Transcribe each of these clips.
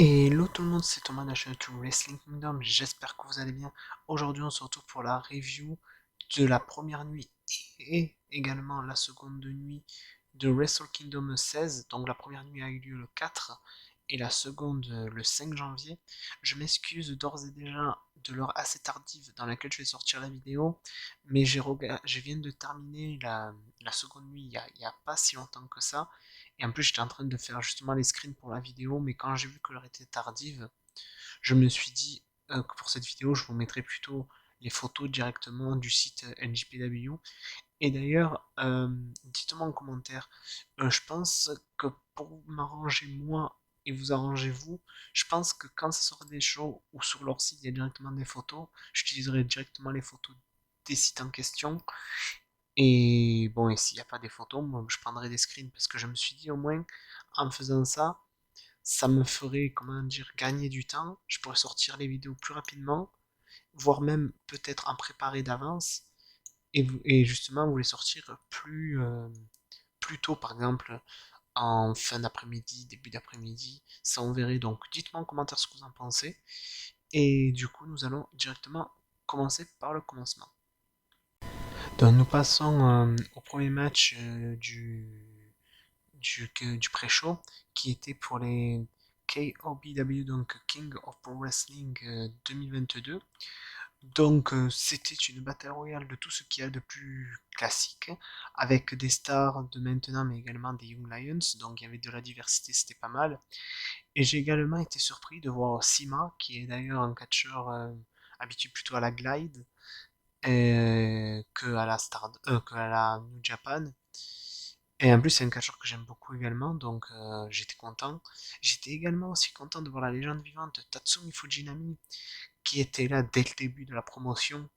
Hello tout le monde, c'est Thomas de la chaîne YouTube Wrestling Kingdom, j'espère que vous allez bien. Aujourd'hui on se retrouve pour la review de la première nuit et également la seconde nuit de Wrestle Kingdom 16. Donc la première nuit a eu lieu le 4 et la seconde le 5 janvier. Je m'excuse d'ores et déjà de l'heure assez tardive dans laquelle je vais sortir la vidéo, mais je viens de terminer la seconde nuit il y a pas si longtemps que ça. Et en plus, j'étais en train de faire justement les screens pour la vidéo, mais quand j'ai vu que l'heure était tardive, je me suis dit que pour cette vidéo, je vous mettrai plutôt les photos directement du site NJPW. Et d'ailleurs, dites-moi en commentaire, je pense que pour m'arranger moi et vous arranger vous, je pense que quand ça sera des shows ou sur leur site il y a directement des photos, j'utiliserai directement les photos des sites en question. Et bon, et s'il n'y a pas des photos, moi je prendrai des screens parce que je me suis dit au moins en faisant ça, ça me ferait, comment dire, gagner du temps. Je pourrais sortir les vidéos plus rapidement, voire même peut-être en préparer d'avance et justement vous les sortir plus tôt, par exemple en fin d'après-midi, début d'après-midi. Ça on verrait. Donc dites-moi en commentaire ce que vous en pensez. Et du coup, nous allons directement commencer par le commencement. Donc nous passons au premier match du pré-show qui était pour les KOBW, donc King of Pro Wrestling 2022. Donc c'était une bataille royale de tout ce qu'il y a de plus classique, avec des stars de maintenant mais également des Young Lions, donc il y avait de la diversité, c'était pas mal. Et j'ai également été surpris de voir Sima, qui est d'ailleurs un catcheur habitué plutôt à la glide que à la New Japan. Et en plus, c'est un catcheur que j'aime beaucoup également, donc j'étais content. J'étais également aussi content de voir la légende vivante Tatsumi Fujinami, qui était là dès le début de la promotion,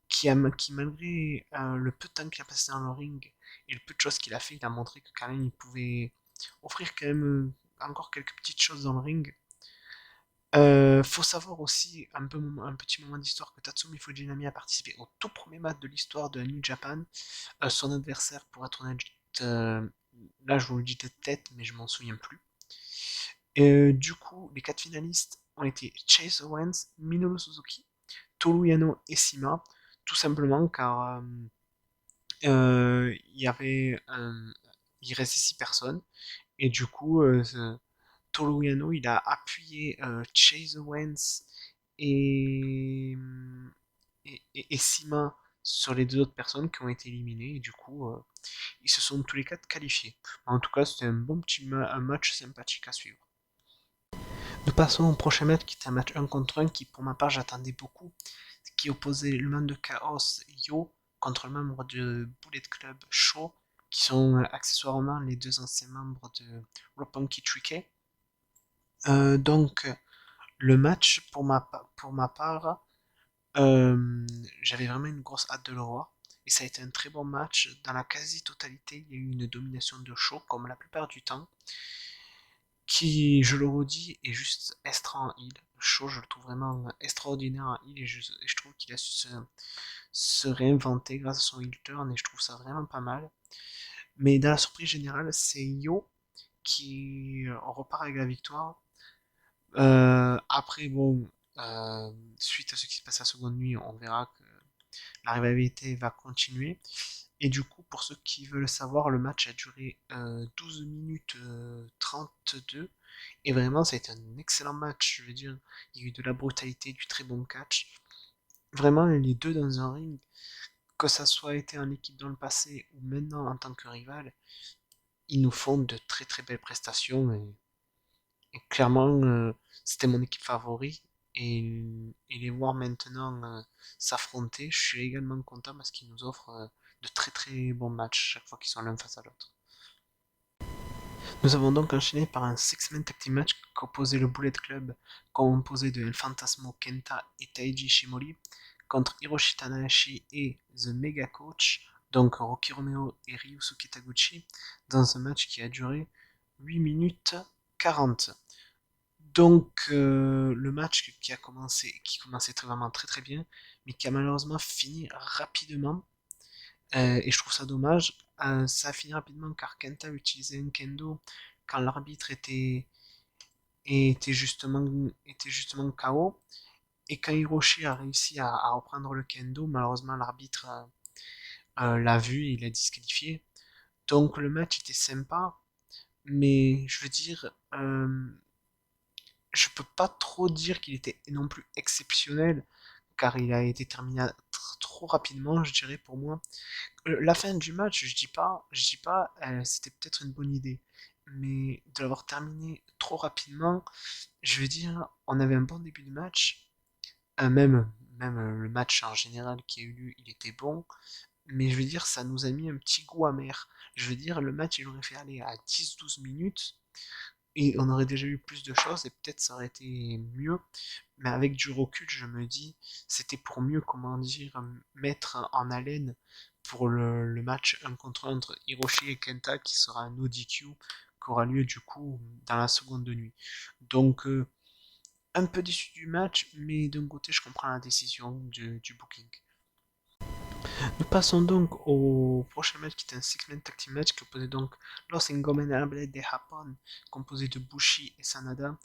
qui malgré le peu de temps qu'il a passé dans le ring et le peu de choses qu'il a fait, il a montré que quand même il pouvait offrir quand même encore quelques petites choses dans le ring. Faut savoir aussi un petit moment d'histoire que Tatsumi Fujinami a participé au tout premier match de l'histoire de New Japan. Son adversaire, pour être honnête, euh, là je vous le dis de tête, mais je m'en souviens plus. Du coup, les quatre finalistes ont été Chase Owens, Minoru Suzuki, Toru Yano et Sima, tout simplement car il y avait il restait 6 personnes et du coup Toru Yano il a appuyé Chase Owens et, et Sima sur les deux autres personnes qui ont été éliminées et du coup ils se sont tous les quatre qualifiés. En tout cas, c'était un bon un match sympathique à suivre. Nous passons au prochain match qui est un match un contre un qui, pour ma part, j'attendais beaucoup. Qui opposait le membre de Chaos Yo contre le membre de Bullet Club Shaw, qui sont accessoirement les deux anciens membres de Roppongi 3K. Donc, le match, pour ma part, j'avais vraiment une grosse hâte de le voir. Et ça a été un très bon match. Dans la quasi-totalité, il y a eu une domination de Shaw, comme la plupart du temps, qui, je le redis, est juste extra en heal. Shaw, je le trouve vraiment extraordinaire en heal et je trouve qu'il a su se réinventer grâce à son heel turn et je trouve ça vraiment pas mal. Mais dans la surprise générale, c'est Yo qui repart avec la victoire. Après, bon, suite à ce qui se passe la seconde nuit, on verra que la rivalité va continuer. Et du coup, pour ceux qui veulent savoir, le match a duré 12 minutes 32. Et vraiment, ça a été un excellent match. Je veux dire, il y a eu de la brutalité, du très bon catch. Vraiment, les deux dans un ring, que ça soit été en équipe dans le passé ou maintenant en tant que rival, ils nous font de très très belles prestations et clairement c'était mon équipe favorite et les voir maintenant s'affronter, je suis également content parce qu'ils nous offrent de très très bons matchs chaque fois qu'ils sont l'un face à l'autre. Nous avons donc enchaîné par un six-man tag team match qui opposait le Bullet Club composé de El Fantasmo Kenta et Taiji Shimori contre Hiroshi Tanahashi et The Mega Coach, donc Rocky Romero et Ryusuke Taguchi, dans un match qui a duré 8 minutes 40. Donc le match qui commençait vraiment très très bien, mais qui a malheureusement fini rapidement, et je trouve ça dommage. Ça a fini rapidement car Kenta utilisait un kendo quand l'arbitre était et était justement KO. Et quand Hiroshi a réussi à reprendre le kendo, malheureusement l'arbitre l'a vu et il l'a disqualifié. Donc le match était sympa, mais je veux dire, je peux pas trop dire qu'il était non plus exceptionnel, car il a été terminé trop rapidement, je dirais pour moi. La fin du match, je dis pas, c'était peut-être une bonne idée, mais de l'avoir terminé trop rapidement, je veux dire, on avait un bon début de match, même le match en général qui a eu lieu, il était bon, mais je veux dire, ça nous a mis un petit goût amer. Je veux dire, le match, il aurait fait aller à 10-12 minutes, et on aurait déjà eu plus de choses, et peut-être ça aurait été mieux. Mais avec du recul, je me dis, c'était pour mieux, comment dire, mettre en haleine pour le match 1 contre 1 entre Hiroshi et Kenta, qui sera un ODQ, qui aura lieu du coup dans la seconde de nuit. Donc, un peu déçu du match, mais d'un côté, je comprends la décision du booking. Nous passons donc au prochain match qui est un six-man tag team match qui opposait donc Los Ingobernables de Japón, composé de Bushi et Sanada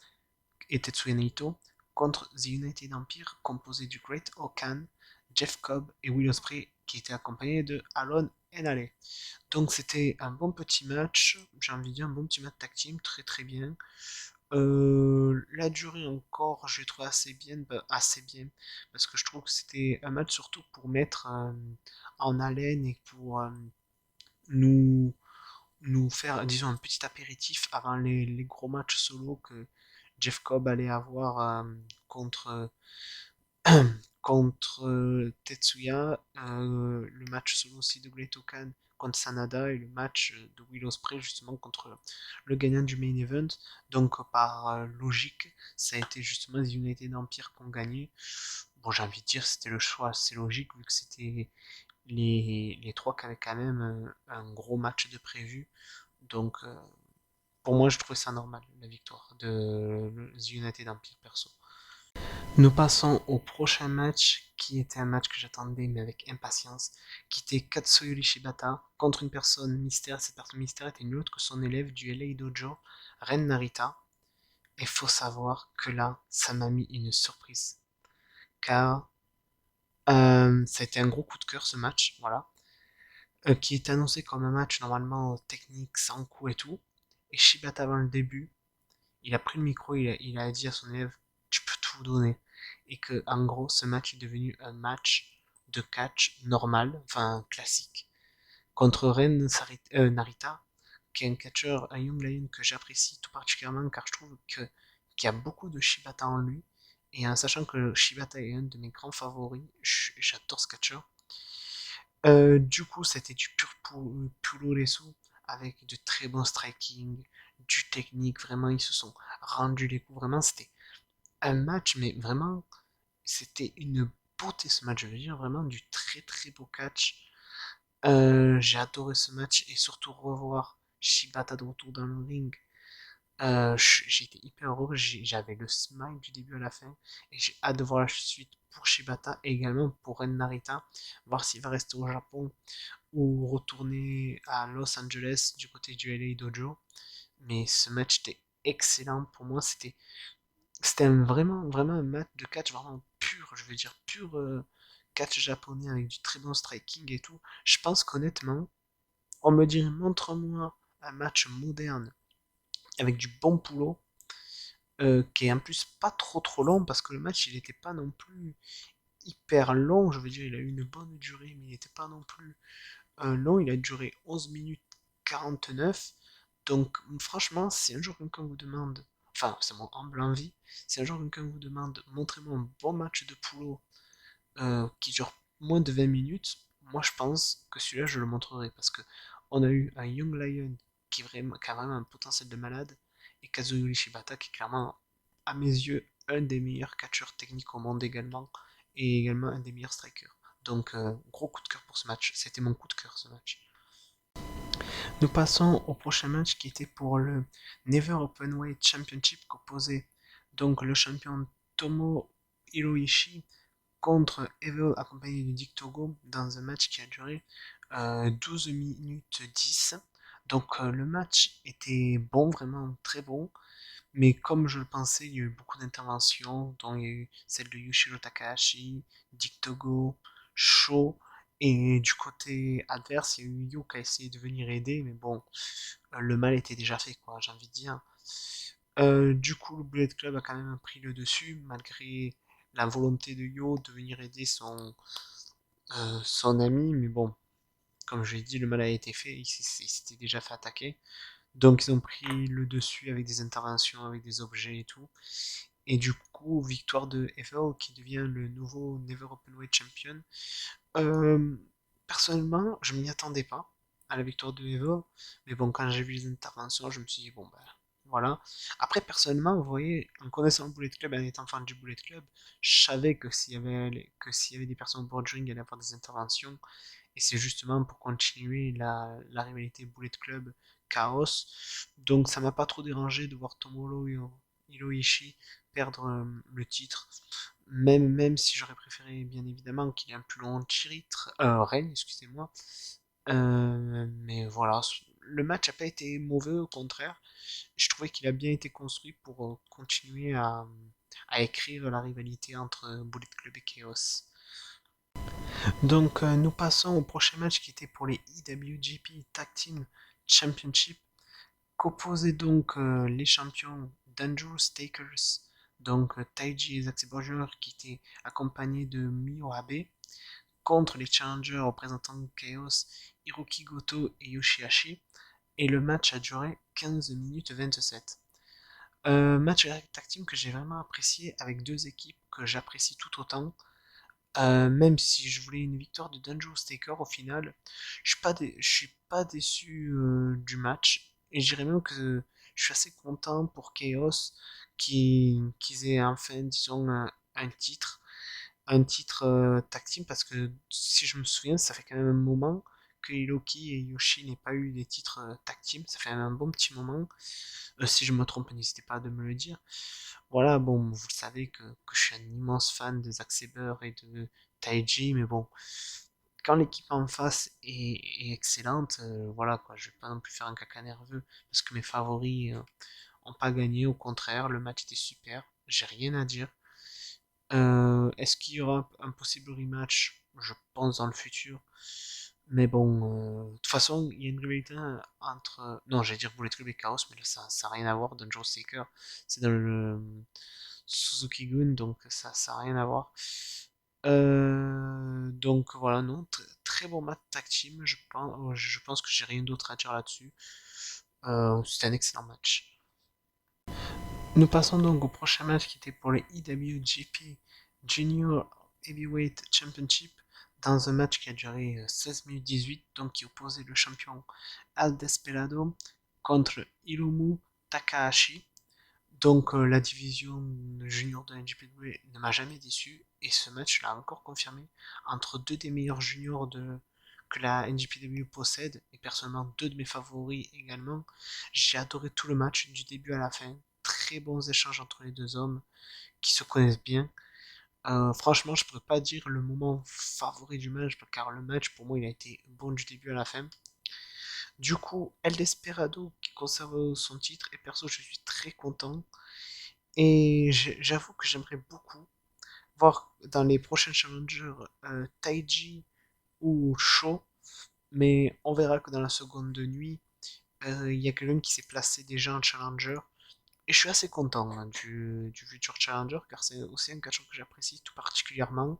et Tetsuya Naito, contre The United Empire, composé du Great Okan, Jeff Cobb et Will Ospreay, qui était accompagné de Alon Enale. Donc c'était un bon petit match, j'ai envie de dire un bon petit match tag team, très très bien. La durée encore, je l'ai trouvé assez bien, parce que je trouve que c'était un match surtout pour mettre en haleine et pour nous, nous faire, disons, un petit apéritif avant les gros matchs solo que Jeff Cobb allait avoir contre, contre Tetsuya, le match solo aussi de Great Okan contre Sanada et le match de Will Ospreay justement contre le gagnant du main event. Donc par logique, ça a été justement les United Empire qui ont gagné. Bon, j'ai envie de dire c'était le choix assez logique vu que c'était les trois qui avaient quand même un gros match de prévu. Donc pour moi, je trouvais ça normal, la victoire de The United Empire perso. Nous passons au prochain match, qui était un match que j'attendais, mais avec impatience, qui était Katsuyori Shibata contre une personne mystère. Cette personne mystère était nulle autre que son élève du LA Dojo, Ren Narita. Et faut savoir que là, ça m'a mis une surprise. Car ça a été un gros coup de cœur ce match, voilà. Qui est annoncé comme un match normalement technique, sans coup et tout. Et Shibata, avant le début, il a pris le micro, il a dit à son élève, tu peux tout donner. Et que, en gros, ce match est devenu un match de catch normal, enfin classique, contre Narita, qui est un catcheur, un Young Lion que j'apprécie tout particulièrement car je trouve qu'il y a beaucoup de Shibata en lui. Et en sachant que Shibata est un de mes grands favoris, j'adore ce catcheur. Du coup, c'était du pur puroresu avec de très bons striking, du technique. Vraiment, ils se sont rendus les coups. Vraiment, c'était un match, mais vraiment, c'était une beauté ce match. Je veux dire, vraiment du très très beau catch. J'ai adoré ce match et surtout revoir Shibata de retour dans le ring. J'ai été hyper heureux, j'avais le smile du début à la fin et j'ai hâte de voir la suite pour Shibata et également pour Ren Narita, voir s'il va rester au Japon ou retourner à Los Angeles du côté du LA Dojo. Mais ce match était excellent pour moi, c'était vraiment un match de catch vraiment pur, je veux dire pur catch japonais avec du très bon striking et tout. Je pense qu'honnêtement, on me dirait montre-moi un match moderne avec du bon boulot, qui est en plus pas trop long parce que le match il était pas non plus hyper long, je veux dire il a eu une bonne durée mais il n'était pas non plus long, il a duré 11 minutes 49. Donc franchement si un jour quelqu'un vous demande, enfin c'est mon humble envie, si un jour quelqu'un vous demande montrez-moi un bon match de poulot qui dure moins de 20 minutes, moi je pense que celui-là je le montrerai parce que on a eu un Young Lion qui a vraiment un potentiel de malade et Kazuyori Shibata qui est clairement à mes yeux un des meilleurs catcheurs techniques au monde également et également un des meilleurs strikers. Donc gros coup de cœur pour ce match, c'était mon coup de cœur ce match. Nous passons au prochain match qui était pour le Never Openweight Championship qu'opposait donc le champion Tomo Hiroishi contre Evil accompagné de Dick Togo dans un match qui a duré 12 minutes 10. Donc le match était bon, vraiment très bon, Mais comme je le pensais, il y a eu beaucoup d'interventions, dont il y a eu celle de Yoshiro Takahashi, Dick Togo, Sho, et du côté adverse, il y a eu Yu qui a essayé de venir aider, mais bon, le mal était déjà fait, quoi, j'ai envie de dire. Du coup, le Bullet Club a quand même pris le dessus, malgré la volonté de Yo de venir aider son ami, mais bon, comme je l'ai dit, le mal a été fait, il s'était déjà fait attaquer. Donc ils ont pris le dessus avec des interventions, avec des objets et tout. Et du coup, victoire de Evil qui devient le nouveau Never Openweight Champion. Euh, Personnellement, je m'y attendais pas à la victoire de Evil. Mais bon, quand j'ai vu les interventions, je me suis dit, bon ben voilà. Après, personnellement, vous voyez, en connaissant le Bullet Club, en étant fan du Bullet Club, je savais que s'il y avait des personnes au board ring, il y allait avoir des interventions. Et c'est justement pour continuer la rivalité Bullet Club Chaos. Donc ça m'a pas trop dérangé de voir Tomoro Hiroishi perdre le titre. Même si j'aurais préféré bien évidemment qu'il ait un plus long titre, règne, excusez-moi. Mais voilà, le match n'a pas été mauvais, au contraire. Je trouvais qu'il a bien été construit pour continuer à écrire la rivalité entre Bullet Club et Chaos. Donc nous passons au prochain match qui était pour les IWGP Tag Team Championship, qu'opposaient donc les champions Dangerous Takers, donc Taiji et Zack Sabre Jr. qui étaient accompagnés de Mio Abe, contre les challengers représentant Chaos, Hiroki Goto et Yoshihashi, et le match a duré 15 minutes 27. Match tag team que j'ai vraiment apprécié avec deux équipes que j'apprécie tout autant. Même si je voulais une victoire de Dangerous Taker, au final, je suis pas déçu du match. Et je dirais même que je suis assez content pour Chaos qu'ils aient enfin, disons, un titre tag team, parce que si je me souviens, ça fait quand même un moment que Hiroki et Yoshi n'aient pas eu les titres tag team. Ça fait un bon petit moment. Si je me trompe, n'hésitez pas à me le dire. Voilà, bon, vous le savez que je suis un immense fan de Zack Sabre et de Taiji, mais bon, quand l'équipe en face est excellente, voilà quoi, je vais pas non plus faire un caca nerveux parce que mes favoris ont pas gagné, au contraire, le match était super, j'ai rien à dire. Est-ce qu'il y aura un possible rematch? Je pense dans le futur. Mais bon, de toute façon, il y a une rivalité entre. Non, j'allais dire Bullet Club et Chaos, mais là, ça n'a rien à voir. Dangerous Seeker, c'est dans le Suzuki-gun, donc ça n'a rien à voir. Donc voilà, non, très bon match tag team. Je pense que j'ai rien d'autre à dire là-dessus. C'était un excellent match. Nous passons donc au prochain match qui était pour le IWGP Junior Heavyweight Championship, dans un match qui a duré 16 minutes 18, donc qui opposait le champion Al Desperado contre Hiromu Takahashi. Donc la division junior de la NJPW ne m'a jamais déçu, et ce match l'a encore confirmé, entre deux des meilleurs juniors que la NJPW possède, et personnellement deux de mes favoris également. J'ai adoré tout le match du début à la fin. Très bons échanges entre les deux hommes qui se connaissent bien. Franchement, je ne pourrais pas dire le moment favori du match, car le match pour moi il a été bon du début à la fin. Du coup, El Desperado qui conserve son titre, et perso je suis très content. Et j'avoue que j'aimerais beaucoup voir dans les prochains challengers Taiji ou Sho, mais on verra que dans la seconde de nuit, il y a quelqu'un qui s'est placé déjà en challenger. Et je suis assez content hein, du futur challenger, car c'est aussi un catcheur que j'apprécie tout particulièrement.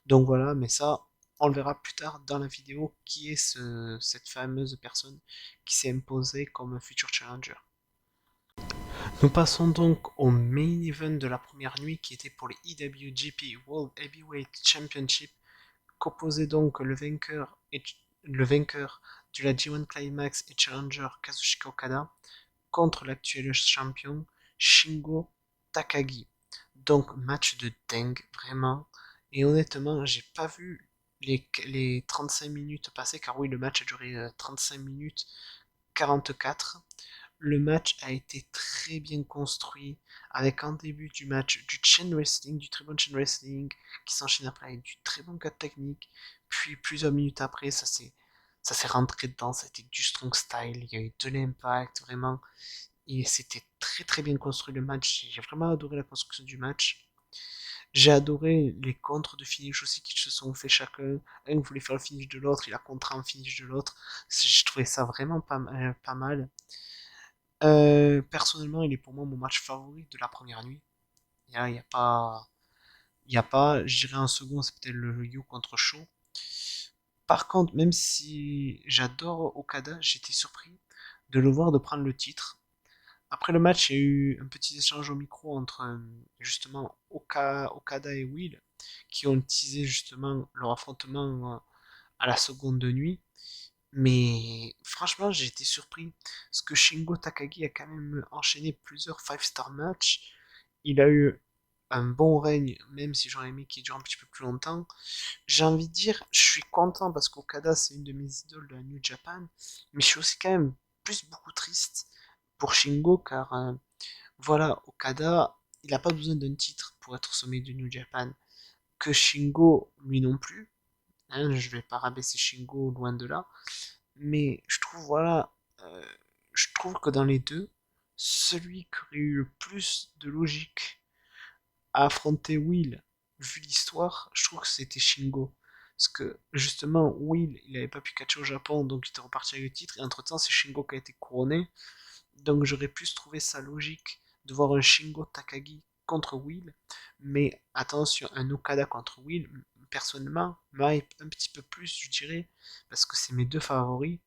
Donc voilà, mais ça, on le verra plus tard dans la vidéo, qui est cette fameuse personne qui s'est imposée comme futur challenger. Nous passons donc au main event de la première nuit, qui était pour les IWGP World Heavyweight Championship, qu'opposait donc le vainqueur de la G1 Climax et challenger Kazuchika Okada contre l'actuel champion Shingo Takagi. Donc match de dingue, vraiment. Et honnêtement, j'ai pas vu les 35 minutes passer, car oui, le match a duré 35 minutes 44. Le match a été très bien construit, avec en début du match du chain wrestling, du très bon chain wrestling, qui s'enchaîne après avec du très bon cut technique. Puis plusieurs minutes après, ça s'est rentré dedans, ça a été du strong style, il y a eu de l'impact, vraiment. et c'était très très bien construit le match. J'ai vraiment adoré la construction du match. J'ai adoré les contres de finish aussi qui se sont fait chacun. Un voulait faire le finish de l'autre, il a contré un finish de l'autre. Je trouvais ça vraiment pas mal. Personnellement, il est pour moi mon match favori de la première nuit. Il y a pas, il y a pas, je dirais un second, c'est peut-être le Yu contre Sho. Par contre, même si j'adore Okada, j'étais surpris de le voir de prendre le titre. Après le match, il y a eu un petit échange au micro entre justement Okada et Will qui ont teasé justement leur affrontement à la seconde de nuit. Mais franchement, j'ai été surpris parce que Shingo Takagi a quand même enchaîné plusieurs 5-star matchs. Il a eu un bon règne, même si j'aurais aimé qu'il dure un petit peu plus longtemps. J'ai envie de dire, je suis content parce qu'Okada c'est une de mes idoles de la New Japan, mais je suis aussi quand même plus beaucoup triste pour Shingo car voilà, Okada, il n'a pas besoin d'un titre pour être sommet du New Japan. Que Shingo, lui non plus. Hein, je vais pas rabaisser Shingo loin de là. Mais je trouve, voilà, euh, je trouve que dans les deux, celui qui aurait eu le plus de logique à affronter Will, vu l'histoire, je trouve que c'était Shingo. Parce que justement, Will, il n'avait pas pu catcher au Japon, donc il était reparti avec le titre, et entre-temps, c'est Shingo qui a été couronné. Donc j'aurais pu trouver ça logique de voir un Shingo Takagi contre Will, mais attention, un Okada contre Will, personnellement, m'hype un petit peu plus, je dirais, parce que c'est mes deux favoris,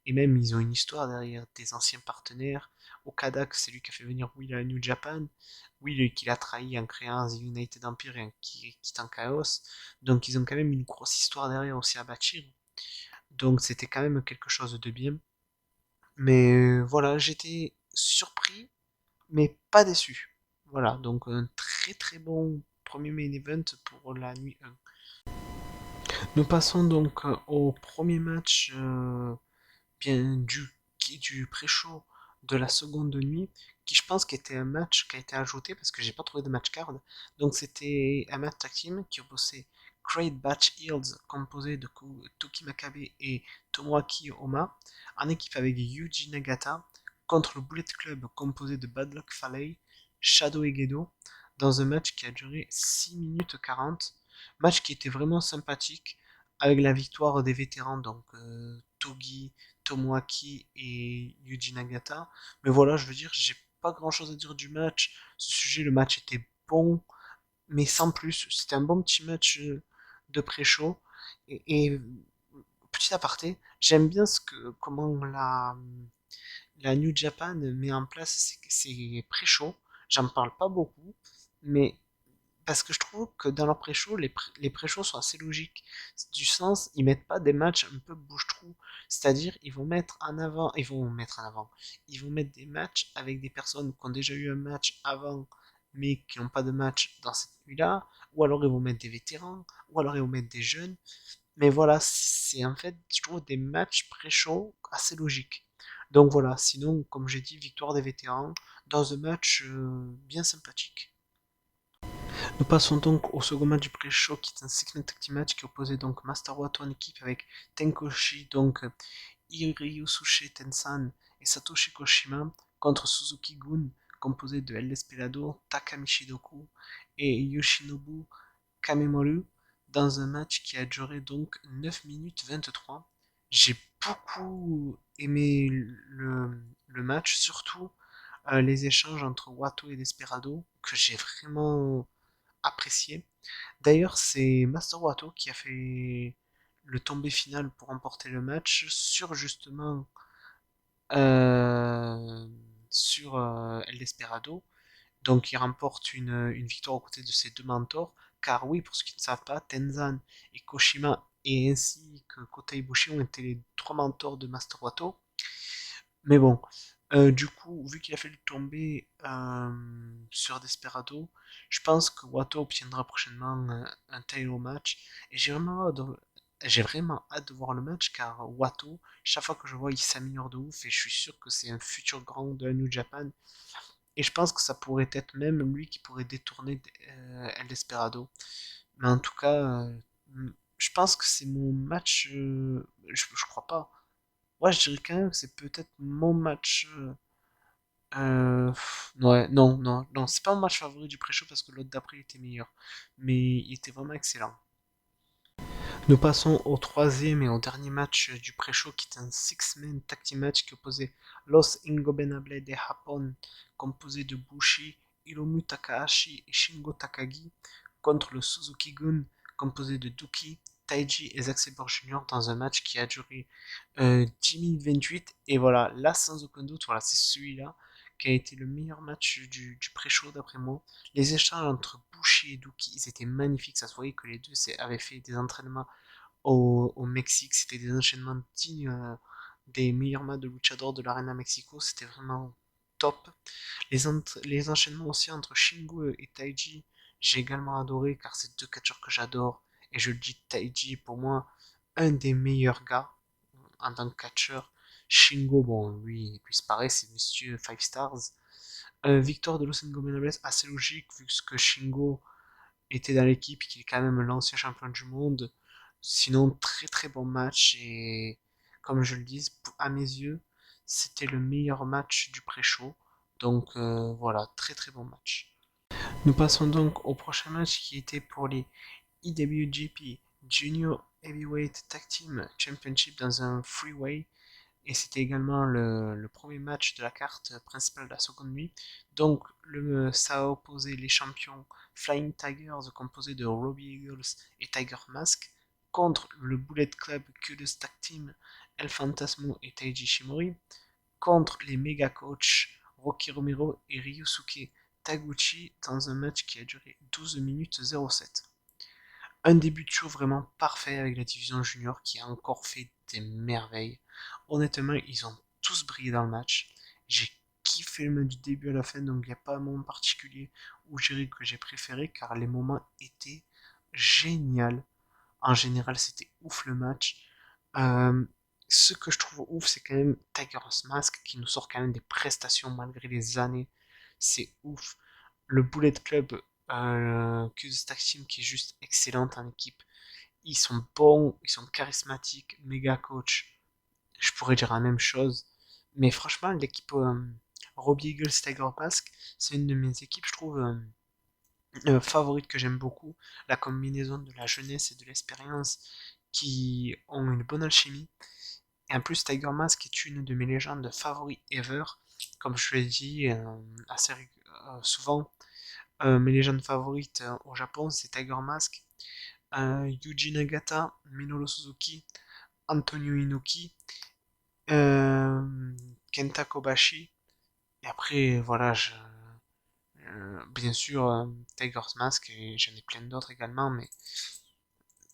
et même ils ont une histoire derrière des anciens partenaires. Okada, c'est lui qui a fait venir Will à la New Japan, Will qui l'a trahi en créant The United Empire et en quittant Chaos, donc ils ont quand même une grosse histoire derrière aussi à bâtir, donc c'était quand même quelque chose de bien. Mais voilà, j'étais surpris, mais pas déçu. Voilà, donc un très très bon premier main event pour la nuit 1. Nous passons donc au premier match bien du pré-show de la seconde nuit, qui je pense qu'était un match qui a été ajouté parce que j'ai pas trouvé de match card. Donc c'était un match tag team qui opposait Great Batch Heels composé de Toki Makabe et Tomoaki Oma en équipe avec Yuji Nagata contre le Bullet Club composé de Bad Luck Fale, Shadow et Gedo dans un match qui a duré 6 minutes 40. Match qui était vraiment sympathique avec la victoire des vétérans donc Togi, Tomoaki et Yuji Nagata. Mais voilà, je veux dire, j'ai pas grand chose à dire du match. Ce sujet, le match était bon, mais sans plus. C'était un bon petit match de pré-show. Et petit aparté, j'aime bien comment la New Japan met en place ses pré-shows. J'en parle pas beaucoup, mais parce que je trouve que dans leur pré-show, les pré-shows sont assez logiques. Du sens, ils mettent pas des matchs un peu bouche-trou. C'est-à-dire, ils vont mettre des matchs avec des personnes qui ont déjà eu un match avant, mais qui n'ont pas de match dans cette nuit-là. Ou alors ils vont mettre des vétérans, ou alors ils vont mettre des jeunes. Mais voilà, c'est en fait, je trouve, des matchs pré-show assez logiques. Donc voilà, sinon, comme j'ai dit, victoire des vétérans dans un match bien sympathique. Nous passons donc au second match du pré-show qui est un Six-Man Tag Team Match qui opposait donc Master Wato en équipe avec Tenkoshi, donc Iriyusuke Tensan et Satoshi Koshima contre Suzuki Gun composé de El Desperado, Takamichi Doku et Yoshinobu Kamemoru dans un match qui a duré donc 9 minutes 23. J'ai beaucoup aimé le match, surtout les échanges entre Wato et Desperado que j'ai vraiment apprécié. D'ailleurs, c'est Master Wato qui a fait le tombé final pour remporter le match sur justement euh, sur El Desperado. Donc il remporte une victoire aux côtés de ses deux mentors. Car oui, pour ceux qui ne savent pas, Tenzan et Koshima et ainsi que Kota Ibushi ont été les trois mentors de Master Wato. Mais bon, du coup, vu qu'il a fait le tombé sur Desperado, je pense que Wato obtiendra prochainement un title match. Et j'ai vraiment hâte de voir le match car Wato, chaque fois que je vois, il s'améliore de ouf et je suis sûr que c'est un futur grand de la New Japan. Et je pense que ça pourrait être même lui qui pourrait détourner El Desperado. Mais en tout cas, je pense que c'est mon match. Je crois pas. Ouais, je dirais quand même que c'est peut-être mon match Ouais, non, non, non, c'est pas mon match favori du pré-show parce que l'autre d'après était meilleur. Mais il était vraiment excellent. Nous passons au troisième et au dernier match du pré-show qui est un six-man tag team match qui opposait Los Ingobernables de Japón, composé de Bushi, Hiromu Takahashi et Shingo Takagi, contre le Suzuki Gun, composé de Duki, Taiji et Zack Sabre Jr. dans un match qui a duré 10 minutes 28. Et voilà, là sans aucun doute, voilà, c'est celui-là qui a été le meilleur match du pré-show d'après moi. Les échanges entre Bushi et Duki, ils étaient magnifiques. Ça se voyait que les deux avaient fait des entraînements au Mexique. C'était des enchaînements dignes des meilleurs matchs de luchador de l'Arena Mexico. C'était vraiment top. Les enchaînements aussi entre Shingo et Taiji, j'ai également adoré car c'est deux catcheurs que j'adore. Et je le dis, Taiji, pour moi, un des meilleurs gars en tant que catcheur. Shingo, bon, lui c'est pareil, c'est Monsieur 5 Stars. Victor de Los Ingobernables, assez logique vu que Shingo était dans l'équipe, qu'il est quand même l'ancien champion du monde. Sinon, très très bon match et comme je le dis, à mes yeux, c'était le meilleur match du pré-show. Donc voilà, très très bon match. Nous passons donc au prochain match qui était pour les IWGP Junior Heavyweight Tag Team Championship dans un freeway et c'était également le premier match de la carte principale de la seconde nuit. Donc ça a opposé les champions Flying Tigers composés de Robbie Eagles et Tiger Mask contre le Bullet Club Curious Tag Team El Fantasmo et Taiji Shimori contre les méga coachs Rocky Romero et Ryusuke Taguchi dans un match qui a duré 12 minutes 07. Un début de show vraiment parfait avec la division junior qui a encore fait des merveilles. Honnêtement, ils ont tous brillé dans le match. J'ai kiffé le match du début à la fin, donc il n'y a pas un moment particulier où je dirais que j'ai préféré car les moments étaient géniaux. En général, c'était ouf le match. Euh, Ce que je trouve ouf, c'est quand même Tiger's Mask qui nous sort quand même des prestations malgré les années. C'est ouf. Le Bullet Club, Cuse Tag Team qui est juste excellente en équipe. Ils sont bons, ils sont charismatiques, méga coach. Je pourrais dire la même chose. Mais franchement, l'équipe Robbie Eagles Tiger Mask, c'est une de mes équipes, je trouve, favorite que j'aime beaucoup. La combinaison de la jeunesse et de l'expérience qui ont une bonne alchimie. Et en plus, Tiger Mask est une de mes légendes favoris ever. Comme je l'ai dit assez souvent, mes légendes favorites au Japon, c'est Tiger Mask, Yuji Nagata, Minoru Suzuki, Antonio Inoki, Kenta Kobashi. Et après, voilà, bien sûr, Tiger's Mask, et j'en ai plein d'autres également, mais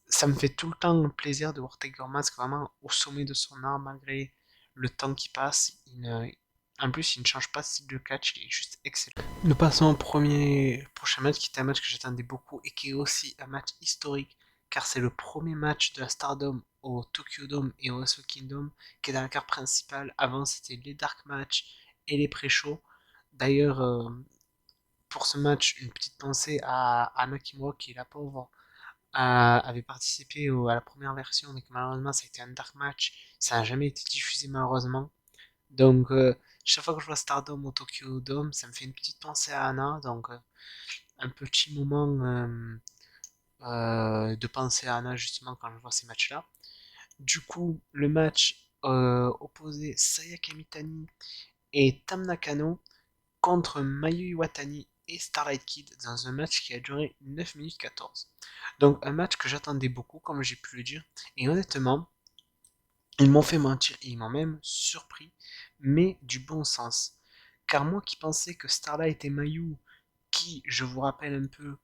ça me fait tout le temps plaisir de voir Tiger Mask vraiment au sommet de son art, malgré le temps qui passe. En plus, il ne change pas de style de catch, il est juste excellent. Nous passons au prochain match qui est un match que j'attendais beaucoup et qui est aussi un match historique car c'est le premier match de la Stardom au Tokyo Dome et au Wrestle Kingdom qui est dans la carte principale. Avant, c'était les Dark Match et les pré-shows. D'ailleurs, pour ce match, une petite pensée à Nakamura qui est la pauvre avait participé à la première version, mais que malheureusement ça a été un dark match, ça n'a jamais été diffusé malheureusement. Donc chaque fois que je vois Stardom au Tokyo Dome, ça me fait une petite pensée à Anna, donc un petit moment de penser à Anna justement quand je vois ces matchs-là. Du coup, le match opposait Saya Kamitani et Tam Nakano contre Mayu Iwatani et Starlight Kid dans un match qui a duré 9 minutes 14. Donc un match que j'attendais beaucoup, comme j'ai pu le dire, et honnêtement, ils m'ont fait mentir et ils m'ont même surpris, mais du bon sens. Car moi qui pensais que Starlight et Mayu, qui, je vous rappelle un peu,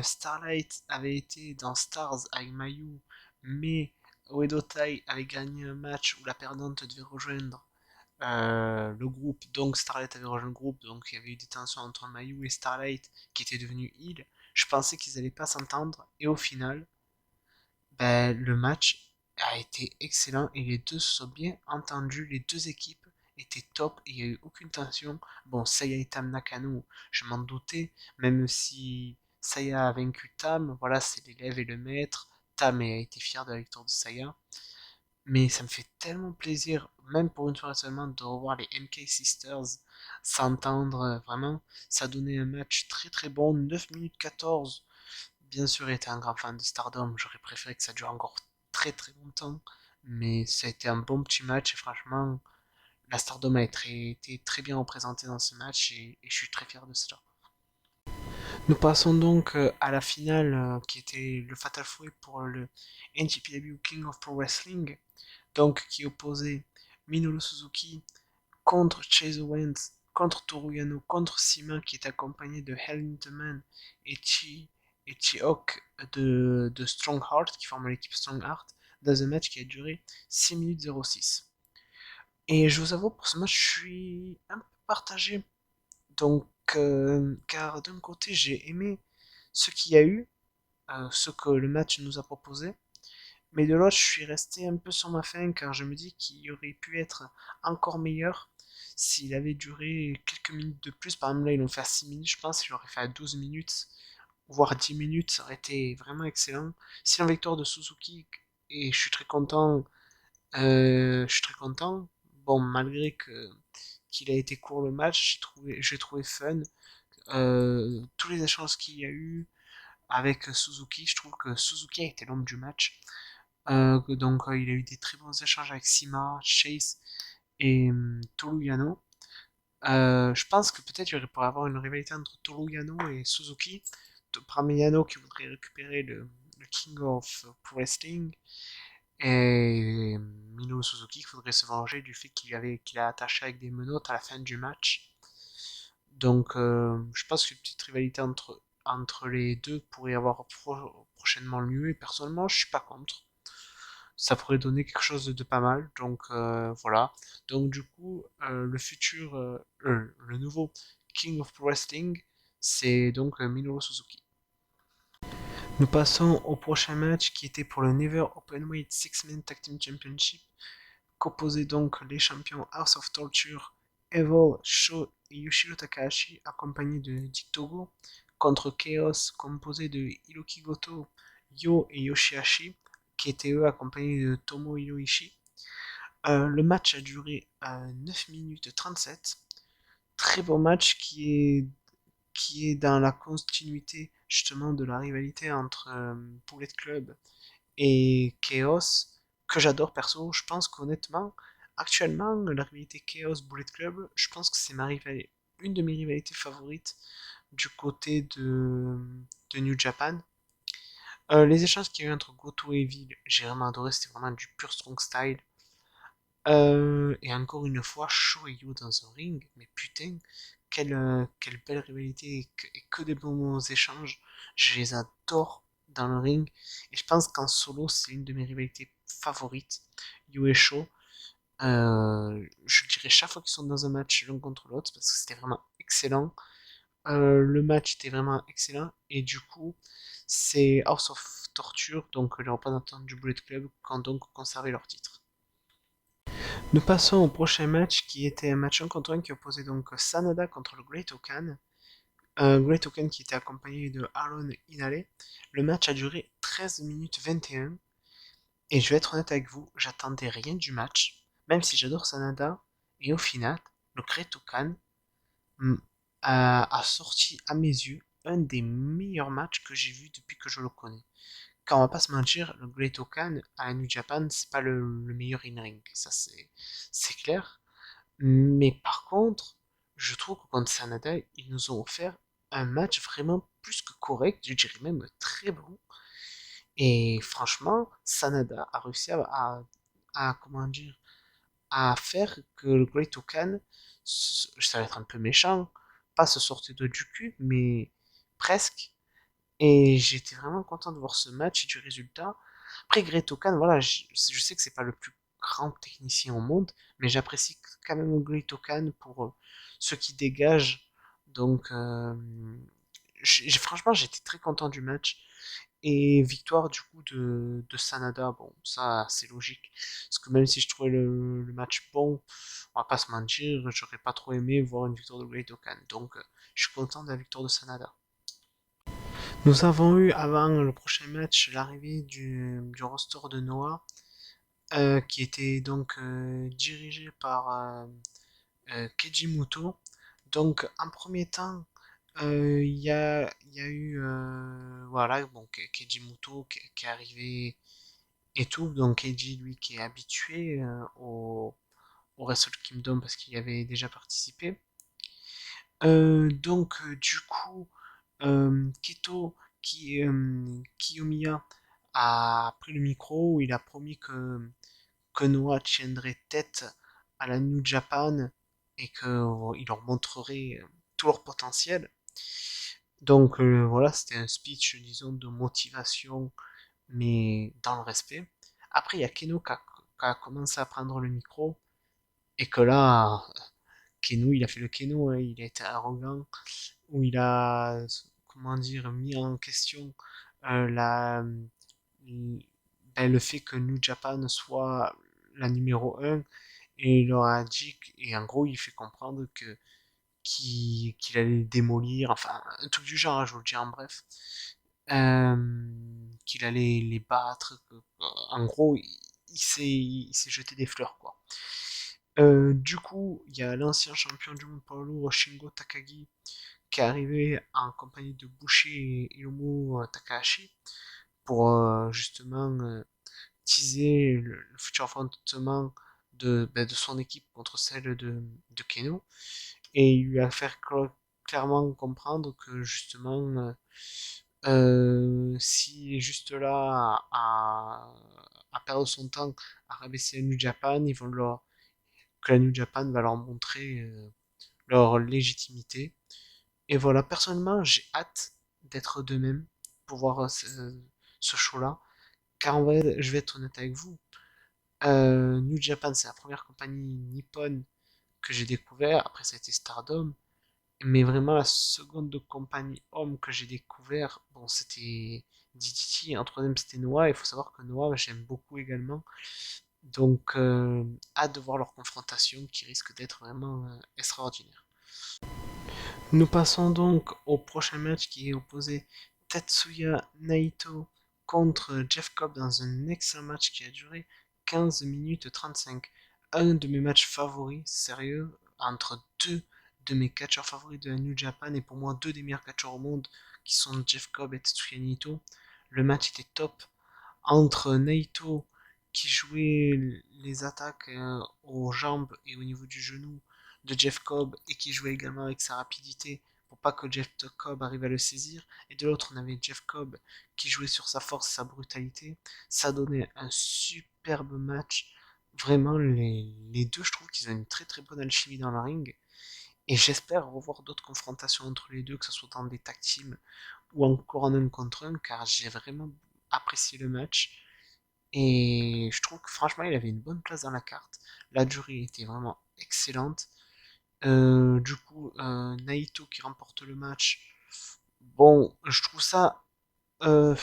Starlight avait été dans Stars avec Mayu, mais Oedo Tai avait gagné un match où la perdante devait rejoindre le groupe, donc Starlight avait rejoint le groupe, donc il y avait eu des tensions entre Mayu et Starlight qui étaient devenus heal. Je pensais qu'ils allaient pas s'entendre, et au final, ben, le match a été excellent et les deux se sont bien entendus, les deux équipes étaient top et il n'y a eu aucune tension. Bon, Saya et Tam Nakano, je m'en doutais, même si Saya a vaincu Tam, voilà, c'est l'élève et le maître. Tam a été fier de la victoire de Saya. mais ça me fait tellement plaisir, même pour une fois seulement, de revoir les MK Sisters s'entendre, vraiment. Ça donnait un match très très bon, 9 minutes 14. Bien sûr, j'étais un grand fan de Stardom, j'aurais préféré que ça dure encore très très longtemps, mais ça a été un bon petit match et franchement, la Stardom été très bien représentée dans ce match et je suis très fier de cela. Nous passons donc à la finale qui était le Fatal 4 pour le NJPW King of Pro Wrestling, donc qui opposait Minoru Suzuki contre Chase Owens, contre Toru Yano, contre Sima qui est accompagné de Hell in the Man et Chi-Hawk de Strong Heart qui forment l'équipe Strong Heart dans un match qui a duré 6 minutes 06. Et je vous avoue, pour ce match, je suis un peu partagé. Donc, car d'un côté, j'ai aimé ce qu'il y a eu, ce que le match nous a proposé, mais de l'autre, je suis resté un peu sur ma faim car je me dis qu'il aurait pu être encore meilleur s'il avait duré quelques minutes de plus. Par exemple, là, ils l'ont fait à 6 minutes, je pense, il aurait fait à 12 minutes, voire 10 minutes, ça aurait été vraiment excellent. C'est une victoire de Suzuki et je suis très content. Je suis très content. Bon, malgré que qu'il a été court le match, j'ai trouvé fun. Tous les échanges qu'il y a eu avec Suzuki, je trouve que Suzuki a été l'homme du match. Donc il a eu des très bons échanges avec Sima, Chase et Toru Yano. Je pense que peut-être il pourrait y avoir une rivalité entre Toru Yano et Suzuki. Yano qui voudrait récupérer le King of Pro Wrestling et Minoru Suzuki qui voudrait se venger du fait qu'il a attaché avec des menottes à la fin du match. Donc je pense qu'une petite rivalité entre les deux pourrait avoir prochainement lieu et personnellement je suis pas contre. Ça pourrait donner quelque chose de pas mal. Donc voilà. Donc du coup, le nouveau King of Pro Wrestling, c'est donc Minoru Suzuki. Nous passons au prochain match qui était pour le Never Openweight Six-Man Tag Team Championship, qu'opposaient donc les champions House of Torture, Evil, Sho et Yoshiro Takahashi, accompagnés de Dick Togo, contre Chaos, composé de Hiroki Goto, Yo et Yoshihashi, qui étaient eux accompagnés de Tomo Hiroishi. Le match a duré 9 minutes 37. Très beau match qui est dans la continuité justement de la rivalité entre Bullet Club et Chaos, que j'adore perso. Je pense qu'honnêtement, actuellement, la rivalité Chaos Bullet Club, je pense que c'est une de mes rivalités favorites du côté de New Japan. Les échanges qu'il y a eu entre Goto et Evil, j'ai vraiment adoré, c'était vraiment du pur strong style. Et encore une fois, Sho et Yu dans un ring, mais putain, quelle belle rivalité et que des bons échanges. Je les adore dans le ring. Et je pense qu'en solo, c'est une de mes rivalités favorites. Yu et Sho. Je dirais chaque fois qu'ils sont dans un match l'un contre l'autre, parce que c'était vraiment excellent. Le match était vraiment excellent. Et du coup, c'est House of Torture, donc les représentants du Bullet Club, qui ont donc conservé leur titre. Nous passons au prochain match qui était un match 1 contre 1 qui opposait donc Sanada contre le Great Okan. Great Okan qui était accompagné de Aaron Inale. Le match a duré 13 minutes 21 et je vais être honnête avec vous, j'attendais rien du match, même si j'adore Sanada. Et au final, le Great Okan a sorti à mes yeux un des meilleurs matchs que j'ai vu depuis que je le connais. Car on va pas se mentir, le Great Okan à New Japan, c'est pas le meilleur in-ring, ça c'est clair. Mais par contre, je trouve que contre Sanada, ils nous ont offert un match vraiment plus que correct, je dirais même très bon. Et franchement, Sanada a réussi comment dire, à faire que le Great Okan, ça va être un peu méchant, pas se sortir de du cul, mais presque. Et j'étais vraiment content de voir ce match et du résultat. Après, Great Okan, voilà, je sais que c'est pas le plus grand technicien au monde, mais j'apprécie quand même Great Okan pour ce qu'il dégage. Donc, franchement, j'étais très content du match. Et victoire du coup de Sanada, bon, ça c'est logique. Parce que même si je trouvais le match bon, on va pas se mentir, j'aurais pas trop aimé voir une victoire de Great Okan. Donc, je suis content de la victoire de Sanada. Nous avons eu avant le prochain match l'arrivée du roster de Noah qui était donc dirigé par Keiji Muto. Donc en premier temps, il y a eu voilà, bon, Keiji Muto qui est arrivé et tout. Donc Keiji, lui, qui est habitué au Wrestle Kingdom parce qu'il y avait déjà participé. Donc du coup, Kiyomiya a pris le micro où il a promis que Noah tiendrait tête à la New Japan et qu'il leur montrerait tout leur potentiel. Donc voilà, c'était un speech, disons, de motivation, mais dans le respect. Après, il y a Keno qui a commencé à prendre le micro et que là, Keno, il a fait le Keno, hein, il a été arrogant, où il a, comment dire, mis en question la, ben, le fait que New Japan soit la numéro un et il leur a dit, et en gros, il fait comprendre que qu'il allait les démolir, enfin, un truc du genre, hein, je vous le dis en bref, qu'il allait les battre, en gros, il s'est jeté des fleurs, quoi. Du coup, il y a l'ancien champion du monde poids lourd, Shingo Takagi, qui est arrivé en compagnie de Bushi et Hiromu Takahashi pour justement teaser le futur affrontement ben, de son équipe contre celle de Keno et il lui a fait clairement comprendre que justement s'il est juste là à perdre son temps à rabaisser la New Japan, que la New Japan va leur montrer leur légitimité. Et voilà, personnellement, j'ai hâte d'être de même pour voir ce show-là. Car en vrai, je vais être honnête avec vous, New Japan, c'est la première compagnie nippone que j'ai découvert. Après, ça a été Stardom. Mais vraiment, la seconde compagnie homme que j'ai découvert, bon, c'était DDT. En troisième, c'était Noah. Il faut savoir que Noah, j'aime beaucoup également. Donc, hâte de voir leur confrontation qui risque d'être vraiment extraordinaire. Nous passons donc au prochain match qui est opposé Tetsuya Naito contre Jeff Cobb dans un excellent match qui a duré 15 minutes 35. Un de mes matchs favoris, sérieux, entre deux de mes catcheurs favoris de la New Japan et pour moi deux des meilleurs catcheurs au monde qui sont Jeff Cobb et Tetsuya Naito. Le match était top entre Naito qui jouait les attaques aux jambes et au niveau du genou de Jeff Cobb et qui jouait également avec sa rapidité pour pas que Jeff Cobb arrive à le saisir. Et de l'autre, on avait Jeff Cobb qui jouait sur sa force et sa brutalité. Ça donnait un superbe match. Vraiment, les deux, je trouve qu'ils ont une très très bonne alchimie dans le ring. Et j'espère revoir d'autres confrontations entre les deux, que ce soit dans des tag teams ou encore en un contre un, car j'ai vraiment apprécié le match. Et je trouve que franchement, il avait une bonne place dans la carte. La durée était vraiment excellente. Du coup, Naito qui remporte le match. Bon, je trouve ça, euh,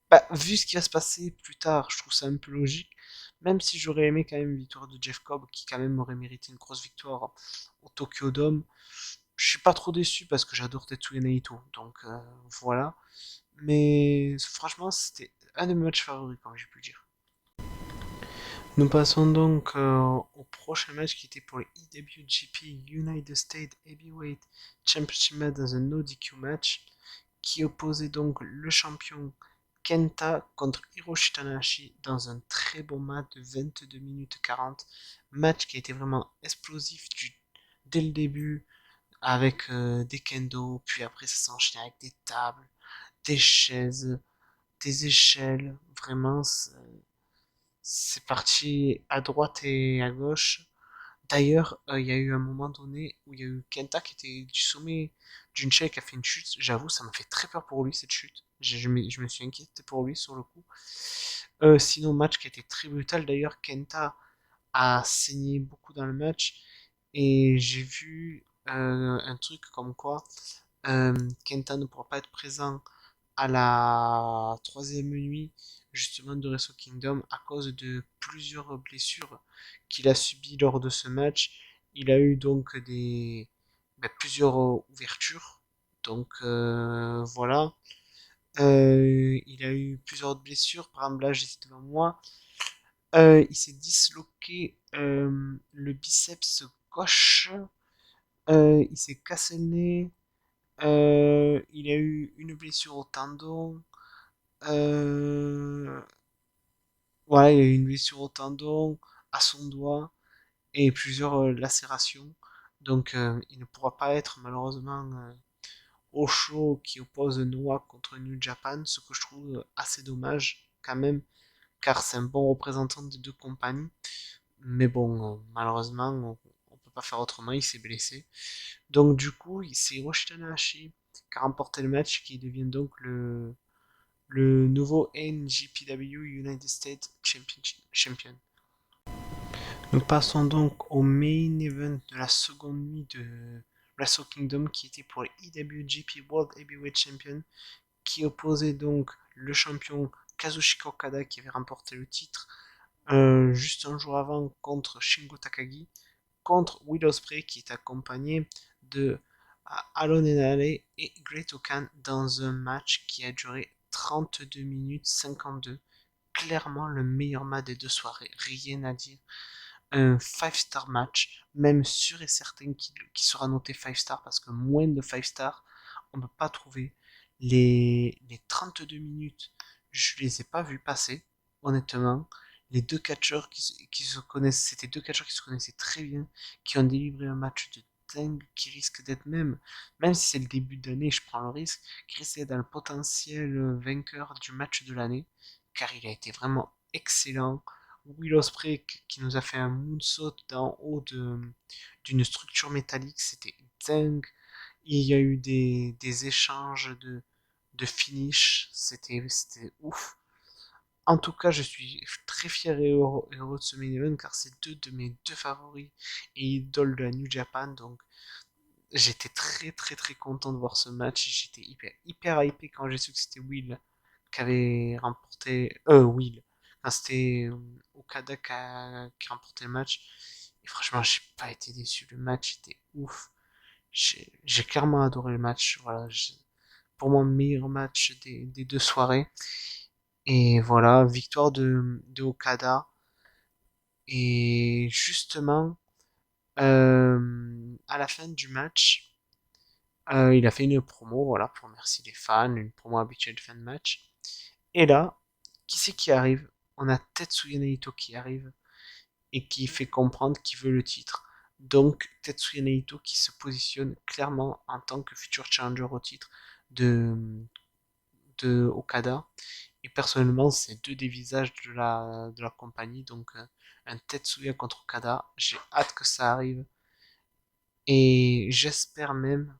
bah, vu ce qui va se passer plus tard, je trouve ça un peu logique. Même si j'aurais aimé quand même une victoire de Jeff Cobb, qui quand même aurait mérité une grosse victoire au Tokyo Dome. Je suis pas trop déçu parce que j'adore Tetsuya Naito. Donc voilà. Mais franchement, c'était un de mes matchs favoris, comme j'ai pu le dire. Nous passons donc au prochain match qui était pour le IWGP United States Heavyweight Championship match dans un no DQ match qui opposait donc le champion Kenta contre Hiroshi Tanahashi dans un très bon match de 22 minutes 40. Match qui a été vraiment explosif dès le début avec des kendo, puis après ça s'enchaînait avec des tables, des chaises, des échelles. Vraiment, c'est parti à droite et à gauche. D'ailleurs, il y a eu un moment donné où il y a eu Kenta qui était du sommet d'une chaise qui a fait une chute. J'avoue, ça m'a fait très peur pour lui cette chute. Je me suis inquiété pour lui sur le coup. Sinon, match qui était très brutal. D'ailleurs, Kenta a saigné beaucoup dans le match. Et j'ai vu un truc comme quoi Kenta ne pourra pas être présent à la troisième nuit justement de Wrestle Kingdom à cause de plusieurs blessures qu'il a subies lors de ce match. Il a eu donc plusieurs ouvertures. Donc voilà. Il a eu plusieurs blessures. Par exemple là j'étais devant moi. Il s'est disloqué le biceps gauche. Il s'est cassé le nez. Il a eu une blessure au tendon. Euh, voilà, il a eu une blessure au tendon, à son doigt et plusieurs lacérations. Donc, il ne pourra pas être malheureusement au show qui oppose Noah contre New Japan, ce que je trouve assez dommage quand même, car c'est un bon représentant des deux compagnies. Mais bon, malheureusement, on peut pas faire autrement, il s'est blessé. Donc du coup, c'est Hiroshi Tanahashi qui a remporté le match, qui devient donc le nouveau NJPW United States Champion. Nous passons donc au main event de la seconde nuit de Wrestle Kingdom, qui était pour le IWGP World Heavyweight Champion, qui opposait donc le champion Kazuchika Okada, qui avait remporté le titre juste un jour avant contre Shingo Takagi, contre Will Ospreay, qui est accompagné de Alon Enale et Great Okan dans un match qui a duré 32 minutes 52. Clairement le meilleur match des deux soirées, rien à dire. Un 5-star match, même sûr et certain qu'il sera noté 5 stars, parce que moins de 5 stars, on ne peut pas trouver. Les 32 minutes, je les ai pas vus passer, honnêtement. Les deux catcheurs qui se connaissent, c'était deux catcheurs qui se connaissaient très bien, qui ont délivré un match de dingue, qui risque d'être même si c'est le début d'année, je prends le risque, qui risque d'être dans le potentiel vainqueur du match de l'année, car il a été vraiment excellent. Will Ospreay qui nous a fait un moonsault d'en haut d'une structure métallique, c'était dingue. Il y a eu des échanges de finish, c'était ouf. En tout cas, je suis très fier et heureux de ce main event, car c'est deux de mes deux favoris et idoles de la New Japan, donc j'étais très très très content de voir ce match. J'étais hyper hypé quand j'ai su que c'était Will qui avait remporté. Will. Enfin, c'était Okada qui a remporté le match. Et franchement, j'ai pas été déçu. Le match était ouf. J'ai clairement adoré le match. Voilà, pour moi, meilleur match des deux soirées. Et voilà, victoire de Okada. Et justement, à la fin du match, il a fait une promo, voilà, pour remercier les fans, une promo habituelle de fin de match. Et là, qui c'est qui arrive? On a Tetsuya Naito qui arrive et qui fait comprendre qu'il veut le titre. Donc Tetsuya Naito qui se positionne clairement en tant que futur challenger au titre de, de Okada. Et personnellement, c'est deux des visages de la compagnie. Donc un Tetsuya contre Okada. J'ai hâte que ça arrive. Et j'espère même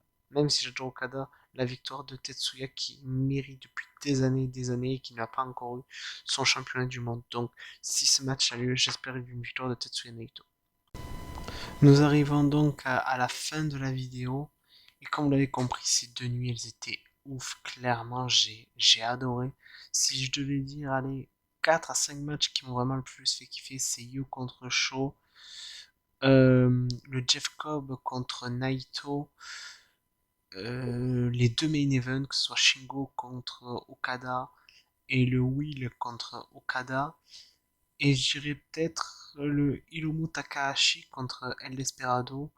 si j'adore Okada, la victoire de Tetsuya qui mérite depuis des années et qui n'a pas encore eu son championnat du monde. Donc, si ce match a lieu, j'espère une victoire de Tetsuya Naito. Nous arrivons donc à la fin de la vidéo. Et comme vous l'avez compris, ces deux nuits, elles étaient ouf. Clairement, j'ai adoré. Si je devais dire, allez, 4 à 5 matchs qui m'ont vraiment le plus fait kiffer, c'est You contre Shaw, le Jeff Cobb contre Naito, les deux main events, que ce soit Shingo contre Okada et le Will contre Okada. Et je dirais peut-être le Hiromu Takahashi contre El Desperado.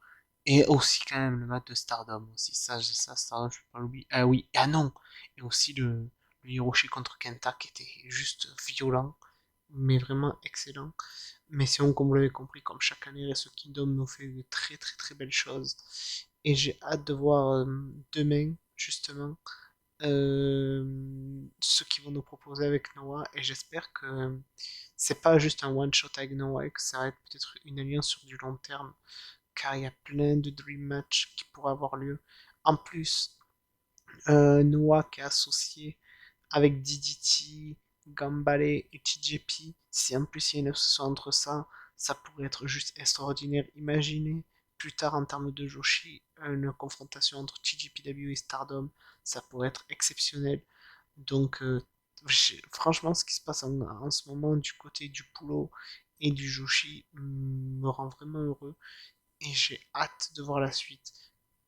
Et aussi quand même le match de Stardom aussi. Ça Stardom, je peux pas l'oublier. Ah oui, ah non. Et aussi le Hiroshi contre Kenta qui était juste violent, mais vraiment excellent. Mais sinon, comme vous l'avez compris, comme chaque année, Wrestle Kingdom nous fait de très très très belles choses. Et j'ai hâte de voir demain, justement, ce qu'ils vont nous proposer avec Noah. Et j'espère que c'est pas juste un one shot avec Noah et que ça va être peut-être une alliance sur du long terme. Car il y a plein de dream match qui pourraient avoir lieu. En plus, Noah qui est associé avec DDT, Gambale et TJP, si en plus il y a une association entre ça, ça pourrait être juste extraordinaire. Imaginez plus tard en termes de Joshi, une confrontation entre TJPW et Stardom, ça pourrait être exceptionnel. Donc franchement, ce qui se passe en ce moment du côté du Pulo et du Joshi me rend vraiment heureux et j'ai hâte de voir la suite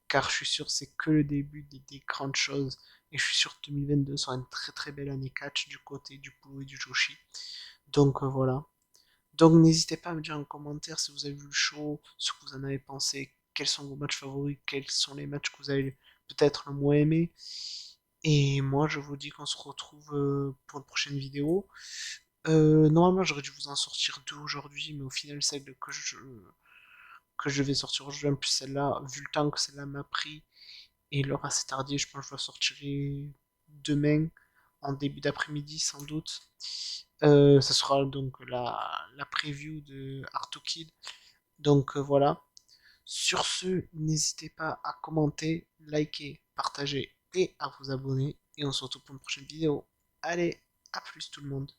car je suis sûr que c'est que le début des grandes choses. Et je suis sûr que 2022 sera une très très belle année catch du côté du Polo et du Joshi. Donc voilà. Donc n'hésitez pas à me dire en commentaire si vous avez vu le show, ce que vous en avez pensé, quels sont vos matchs favoris, quels sont les matchs que vous avez peut-être le moins aimés. Et moi je vous dis qu'on se retrouve pour une prochaine vidéo. Normalement j'aurais dû vous en sortir deux aujourd'hui, mais au final celle que je vais sortir aujourd'hui, en plus celle-là, vu le temps que celle-là m'a pris, et l'heure assez tardive, je pense que je la sortirai demain, en début d'après-midi sans doute. Ça sera donc la preview de Artokid. Donc voilà. Sur ce, n'hésitez pas à commenter, liker, partager et à vous abonner. Et on se retrouve pour une prochaine vidéo. Allez, à plus tout le monde.